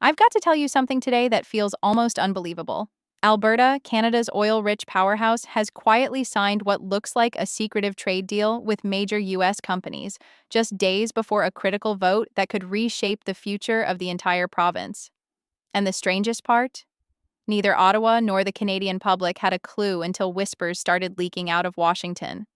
I've got to tell you something today that feels almost unbelievable. Alberta, Canada's oil-rich powerhouse, has quietly signed what looks like a secretive trade deal with major U.S. companies, just days before a critical vote that could reshape the future of the entire province. And the strangest part? Neither Ottawa nor the Canadian public had a clue until whispers started leaking out of Washington.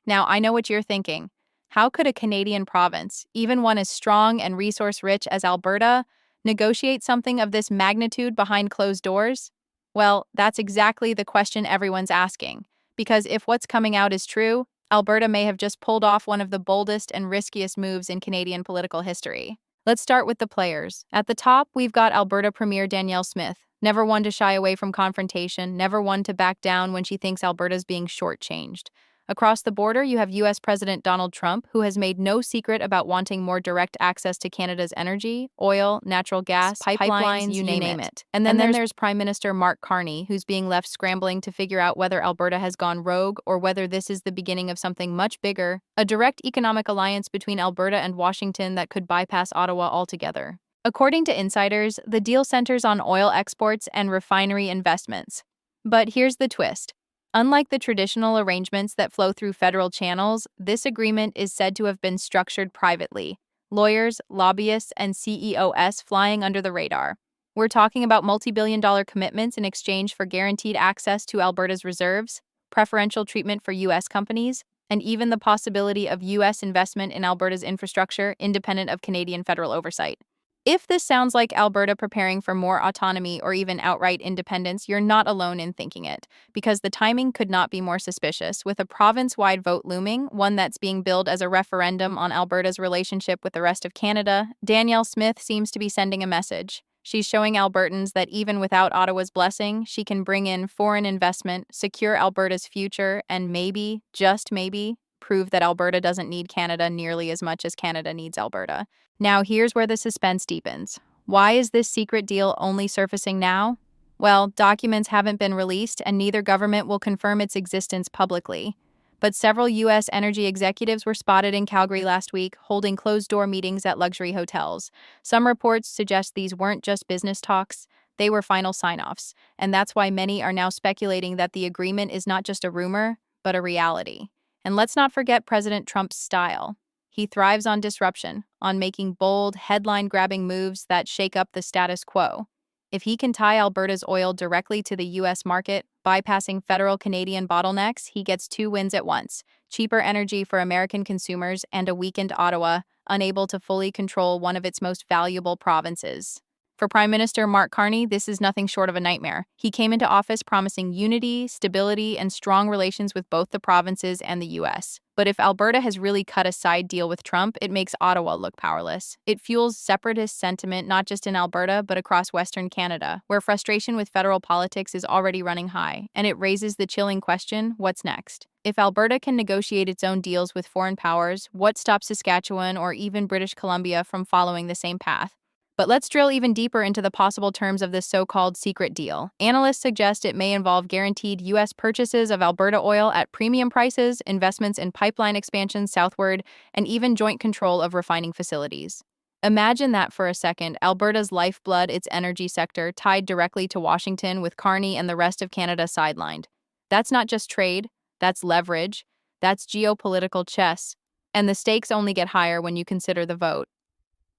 Now, I know what you're thinking. How could a Canadian province, even one as strong and resource-rich as Alberta, negotiate something of this magnitude behind closed doors? Well, that's exactly the question everyone's asking. Because if what's coming out is true, Alberta may have just pulled off one of the boldest and riskiest moves in Canadian political history. Let's start with the players. At the top, we've got Alberta Premier Danielle Smith, never one to shy away from confrontation, never one to back down when she thinks Alberta's being shortchanged. Across the border, you have U.S. President Donald Trump, who has made no secret about wanting more direct access to Canada's energy, oil, natural gas, pipelines, you name it. And then there's Prime Minister Mark Carney, who's being left scrambling to figure out whether Alberta has gone rogue or whether this is the beginning of something much bigger, a direct economic alliance between Alberta and Washington that could bypass Ottawa altogether. According to insiders, the deal centers on oil exports and refinery investments. But here's the twist. Unlike the traditional arrangements that flow through federal channels, this agreement is said to have been structured privately. Lawyers, lobbyists, and CEOs flying under the radar. We're talking about multi-billion-dollar commitments in exchange for guaranteed access to Alberta's reserves, preferential treatment for U.S. companies, and even the possibility of U.S. investment in Alberta's infrastructure independent of Canadian federal oversight. If this sounds like Alberta preparing for more autonomy or even outright independence, you're not alone in thinking it, because the timing could not be more suspicious, with a province-wide vote looming, one that's being billed as a referendum on Alberta's relationship with the rest of Canada. Danielle Smith seems to be sending a message. She's showing Albertans that even without Ottawa's blessing, she can bring in foreign investment, secure Alberta's future, and maybe, just maybe, prove that Alberta doesn't need Canada nearly as much as Canada needs Alberta. Now, here's where the suspense deepens. Why is this secret deal only surfacing now? Well, documents haven't been released, and neither government will confirm its existence publicly. But several U.S. energy executives were spotted in Calgary last week, holding closed-door meetings at luxury hotels. Some reports suggest these weren't just business talks, they were final sign-offs, and that's why many are now speculating that the agreement is not just a rumor, but a reality. And let's not forget President Trump's style. He thrives on disruption, on making bold, headline-grabbing moves that shake up the status quo. If he can tie Alberta's oil directly to the U.S. market, bypassing federal Canadian bottlenecks, he gets two wins at once: cheaper energy for American consumers and a weakened Ottawa, unable to fully control one of its most valuable provinces. For Prime Minister Mark Carney, this is nothing short of a nightmare. He came into office promising unity, stability, and strong relations with both the provinces and the U.S. But if Alberta has really cut a side deal with Trump, it makes Ottawa look powerless. It fuels separatist sentiment not just in Alberta, but across Western Canada, where frustration with federal politics is already running high, and it raises the chilling question, what's next? If Alberta can negotiate its own deals with foreign powers, what stops Saskatchewan or even British Columbia from following the same path? But let's drill even deeper into the possible terms of this so-called secret deal. Analysts suggest it may involve guaranteed U.S. purchases of Alberta oil at premium prices, investments in pipeline expansions southward, and even joint control of refining facilities. Imagine that for a second, Alberta's lifeblood, its energy sector, tied directly to Washington with Carney and the rest of Canada sidelined. That's not just trade, that's leverage, that's geopolitical chess, and the stakes only get higher when you consider the vote.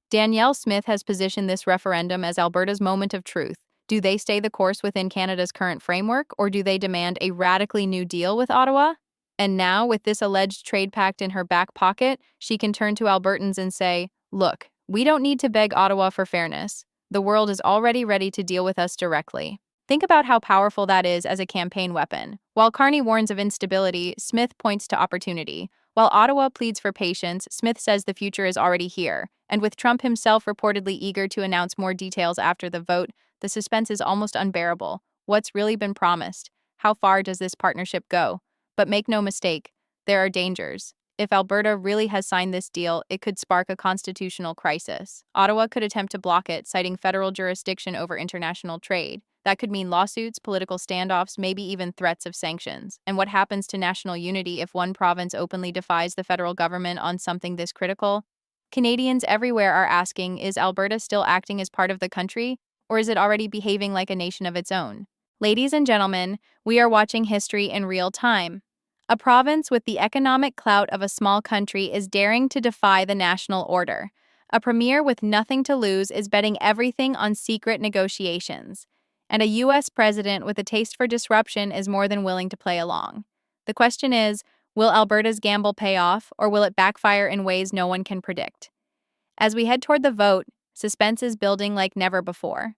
Danielle Smith has positioned this referendum as Alberta's moment of truth. Do they stay the course within Canada's current framework, or do they demand a radically new deal with Ottawa? And now, with this alleged trade pact in her back pocket, she can turn to Albertans and say, look, we don't need to beg Ottawa for fairness. The world is already ready to deal with us directly. Think about how powerful that is as a campaign weapon. While Carney warns of instability, Smith points to opportunity. While Ottawa pleads for patience, Smith says the future is already here. And with Trump himself reportedly eager to announce more details after the vote, the suspense is almost unbearable. What's really been promised? How far does this partnership go? But make no mistake, there are dangers. If Alberta really has signed this deal, it could spark a constitutional crisis. Ottawa could attempt to block it, citing federal jurisdiction over international trade. That could mean lawsuits, political standoffs, maybe even threats of sanctions. And what happens to national unity if one province openly defies the federal government on something this critical? Canadians everywhere are asking, is Alberta still acting as part of the country, or is it already behaving like a nation of its own? Ladies and gentlemen, we are watching history in real time. A province with the economic clout of a small country is daring to defy the national order. A premier with nothing to lose is betting everything on secret negotiations. And a U.S. president with a taste for disruption is more than willing to play along. The question is, will Alberta's gamble pay off, or will it backfire in ways no one can predict? As we head toward the vote, suspense is building like never before.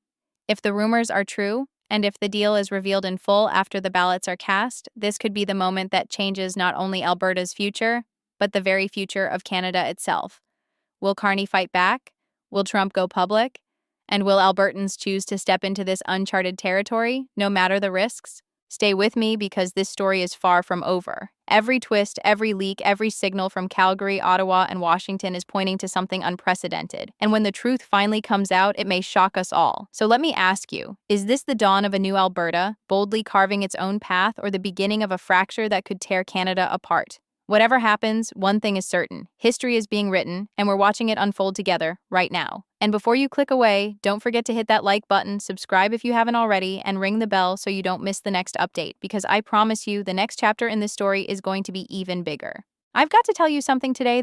If the rumors are true, and if the deal is revealed in full after the ballots are cast, this could be the moment that changes not only Alberta's future, but the very future of Canada itself. Will Carney fight back? Will Trump go public? And will Albertans choose to step into this uncharted territory, no matter the risks? Stay with me because this story is far from over. Every twist, every leak, every signal from Calgary, Ottawa, and Washington is pointing to something unprecedented. And when the truth finally comes out, it may shock us all. So let me ask you, is this the dawn of a new Alberta, boldly carving its own path, or the beginning of a fracture that could tear Canada apart? Whatever happens, one thing is certain. History is being written, and we're watching it unfold together right now. And before you click away, don't forget to hit that like button, subscribe if you haven't already, and ring the bell so you don't miss the next update, because I promise you the next chapter in this story is going to be even bigger. I've got to tell you something today